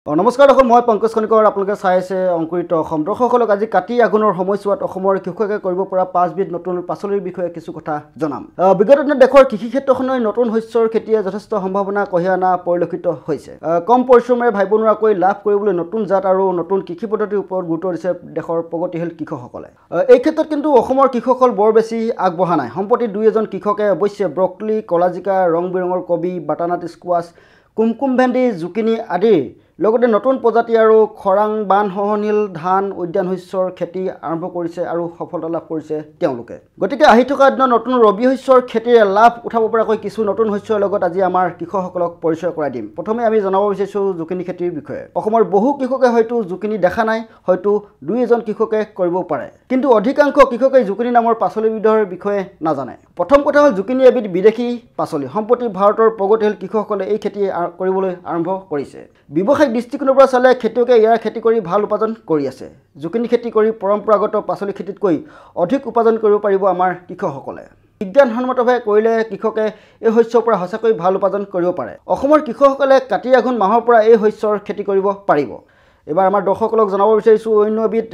নমস্কাৰ দৰ্শক মই পংকজ কণিকৰ আপোনালোকে চাই আছে অংকুৰিত অসম দৰ্শকসকলক আজি কাতি আঘোণৰ সময়ছোৱাত অসমৰ কৃষকে কৰিব পৰা 5বিধ নতুন পাচলিৰ বিষয়ে কিছু কথা জনাম। বিগত দিনত দেশৰ কৃষি ক্ষেত্ৰখনৰ নতুন শস্যৰ খেতিয়ে যথেষ্ট সম্ভাৱনা কঢ়িয়াই অনা পৰিলক্ষিত হৈছে। কম পৰিশ্ৰমেৰে ভাবিব নোৱাৰাকৈ লাভ কৰিবলৈ নতুন জাত আৰু নতুন কৃষি পদ্ধতিৰ ওপৰত গুৰুত্ব দিছে দেশৰ প্ৰগতিশীল কৃষকসকলে। এই ক্ষেত্ৰত কিন্তু অসমৰ কৃষকসকল বৰ বেছি আগবঢ়া নাই। সম্প্ৰতি দুই এজন কৃষকে অৱশ্যে ব্ৰকলি, কলা জিকা, ৰং বিৰঙৰ কবি, বাটানাট স্কোৱাছ, কুমকুম ভেন্দি, জুকিনি আদিৰ লগতে নতুন প্ৰজাতি আৰু খৰাং বান সহনীল ধান উদ্যান শস্যৰ খেতি আৰম্ভ কৰিছে আৰু সফলতা লাভ কৰিছে তেওঁলোকে। গতিকে আহি থকা দিনত নতুন ৰবি শস্যৰ খেতিৰে লাভ উঠাব পৰাকৈ কিছু নতুন শস্যৰ লগত আজি আমাৰ কৃষকসকলক পৰিচয় কৰাই দিম। প্ৰথমে আমি জনাব বিচাৰিছোঁ জুকিনি খেতিৰ বিষয়ে। অসমৰ বহু কৃষকে হয়তো জুকিনি দেখা নাই, হয়তো দুই এজন কৃষকে কৰিব পাৰে, কিন্তু অধিকাংশ কৃষকে জুকিনি নামৰ পাচলিবিধৰ বিষয়ে নাজানে। প্ৰথম কথা হ'ল জুকিনি এবিধ বিদেশী পাচলি। সম্প্ৰতি ভাৰতৰ প্ৰগতিশীল কৃষকসকলে এই খেতি কৰিবলৈ আৰম্ভ কৰিছে। ব্যৱসায়িক দৃষ্টিকোণৰ পৰা চালে খেতিয়কে ইয়াৰ খেতি কৰি ভাল উপাৰ্জন কৰি আছে। জুকিনি খেতি কৰি পৰম্পৰাগত পাচলি খেতিতকৈ অধিক উপাৰ্জন কৰিব পাৰিব আমাৰ কৃষকসকলে। বিজ্ঞানসন্মতভাৱে কৰিলে কৃষকে এই শস্যৰ পৰা সঁচাকৈ ভাল উপাৰ্জন কৰিব পাৰে। অসমৰ কৃষকসকলে কাতি আঘোণ মাহৰ পৰা এই শস্যৰ খেতি কৰিব পাৰিব। এবাৰ আমাৰ দৰ্শকসকলক জনাব বিচাৰিছোঁ অন্য এবিধ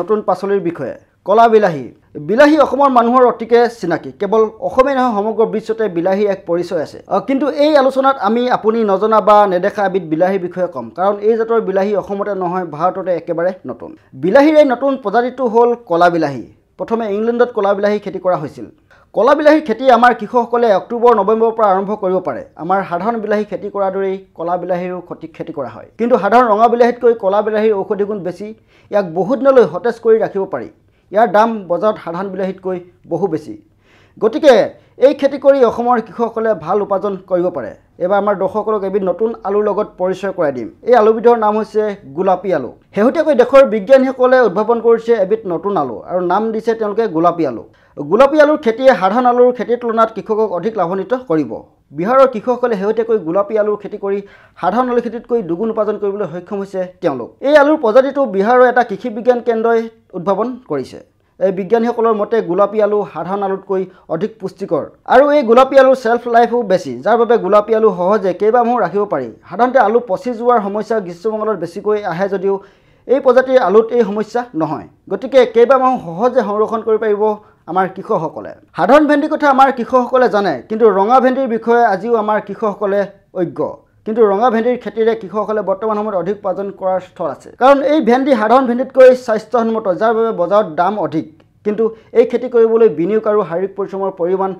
নতুন পাচলিৰ বিষয়ে, কলা বিলাহী। বিলাহী অসমৰ মানুহৰ অতিকে চিনাকি। কেৱল অসমেই নহয়, সমগ্ৰ বিশ্বতে বিলাহীৰ এক পৰিচয় আছে। কিন্তু এই আলোচনাত আমি আপুনি নজনা বা নেদেখা এবিধ বিলাহীৰ বিষয়ে ক'ম, কাৰণ এই জাতৰ বিলাহী অসমতে নহয় ভাৰততে একেবাৰে নতুন। বিলাহীৰ এই নতুন প্ৰজাতিটো হ'ল কলা বিলাহী। প্ৰথমে ইংলেণ্ডত কলা বিলাহী খেতি কৰা হৈছিল। কলা বিলাহীৰ খেতি আমাৰ কৃষকসকলে অক্টোবৰ নৱেম্বৰৰ পৰা আৰম্ভ কৰিব পাৰে। আমাৰ সাধাৰণ বিলাহী খেতি কৰাৰ দৰেই কলা বিলাহীৰো খেতি কৰা হয়, কিন্তু সাধাৰণ ৰঙা বিলাহীতকৈ কলা বিলাহীৰ ঔষধি গুণ বেছি। ইয়াক বহু দিনলৈ সতেজ কৰি ৰাখিব পাৰি। ইয়াৰ দাম বজাৰত সাধাৰণ বিলাহীতকৈ বহু বেছি। গতিকে এই খেতি কৰি অসমৰ কৃষকসকলে ভাল উপাৰ্জন কৰিব পাৰে। এবাৰ আমাৰ দৰ্শকসকলক এবিধ নতুন আলুৰ লগত পৰিচয় কৰাই দিম। এই আলুবিধৰ নাম হৈছে গোলাপী আলু। শেহতীয়াকৈ দেশৰ বিজ্ঞানীসকলে উদ্ভাৱন কৰিছে এবিধ নতুন আলু আৰু নাম দিছে তেওঁলোকে গোলাপী আলু। গোলাপী আলুৰ খেতিয়ে সাধাৰণ আলুৰ খেতিৰ তুলনাত কৃষকক অধিক লাভান্বিত কৰিব। বিহাৰৰ কৃষকসকলে শেহতীয়াকৈ গোলাপী আলুৰ খেতি কৰি সাধাৰণ আলু খেতিতকৈ দুগুণ উপাৰ্জন কৰিবলৈ সক্ষম হৈছে তেওঁলোক। এই আলুৰ প্ৰজাতিটো বিহাৰৰ এটা কৃষি বিজ্ঞান কেন্দ্ৰই উদ্ভাৱন কৰিছে। এই বিজ্ঞানীসকলৰ মতে গোলাপী আলু সাধাৰণ আলুতকৈ অধিক পুষ্টিকৰ আৰু এই গোলাপী আলুৰ চেল্ফ লাইফো বেছি, যাৰ বাবে গোলাপী আলু সহজে কেইবামাহো ৰাখিব পাৰি। সাধাৰণতে আলু পচি যোৱাৰ সমস্যা গ্ৰীষ্মমণ্ডলত বেছিকৈ আহে যদিও এই প্ৰজাতিৰ আলুত এই সমস্যা নহয়। গতিকে কেইবামাহো সহজে সংৰক্ষণ কৰিব পাৰিব আমাৰ কৃষকসকলে। সাধাৰণ ভেন্দিৰ কথা আমাৰ কৃষকসকলে জানে, কিন্তু ৰঙা ভেন্দিৰ বিষয়ে আজিও আমাৰ কৃষকসকলে অজ্ঞ। কিন্তু ৰঙা ভেন্দিৰ খেতিৰে কৃষকসকলে বৰ্তমান সময়ত অধিক উপাৰ্জন কৰাৰ স্থল আছে, কাৰণ এই ভেন্দি সাধাৰণ ভেন্দিতকৈ স্বাস্থ্যসন্মত, যাৰ বাবে বজাৰত দাম অধিক। কিন্তু এই খেতি কৰিবলৈ বিনিয়োগ আৰু শাৰীৰিক পৰিশ্ৰমৰ পৰিমাণ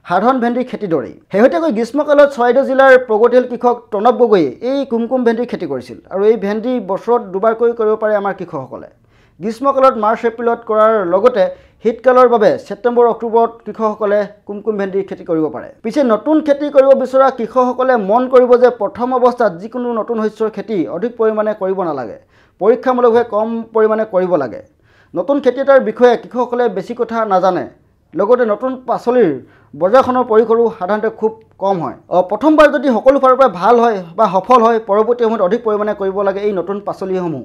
সাধাৰণ ভেন্দিৰ খেতিৰ দৰেই। শেহতীয়াকৈ গ্ৰীষ্মকালত চৰাইদেউ জিলাৰ প্ৰগতিশীল কৃষক প্ৰণৱ গগৈয়ে এই কুমকুম ভেন্দিৰ খেতি কৰিছিল আৰু এই ভেন্দি বছৰত দুবাৰকৈ কৰিব পাৰে আমাৰ কৃষকসকলে। গ্ৰীষ্মকালত মাৰ্চ এপ্ৰিলত কৰাৰ লগতে শীতকালৰ বাবে ছেপ্টেম্বৰ অক্টোবৰত কৃষকসকলে কুমকুম ভেন্দিৰ খেতি কৰিব পাৰে। পিছে নতুন খেতি কৰিব বিচৰা কৃষকসকলে মন কৰিব যে প্ৰথম অৱস্থাত যিকোনো নতুন শস্যৰ খেতি অধিক পৰিমাণে কৰিব নালাগে, পৰীক্ষামূলকভাৱে কম পৰিমাণে কৰিব লাগে। নতুন খেতি এটাৰ বিষয়ে কৃষকসকলে বেছি কথা নাজানে, লগতে নতুন পাচলিৰ বজাৰখনৰ পৰিসৰো সাধাৰণতে খুব কম হয়। প্ৰথমবাৰ যদি সকলো ফালৰ পৰা ভাল হয় বা সফল হয়, পৰৱৰ্তী সময়ত অধিক পৰিমাণে কৰিব লাগে এই নতুন পাচলিসমূহ।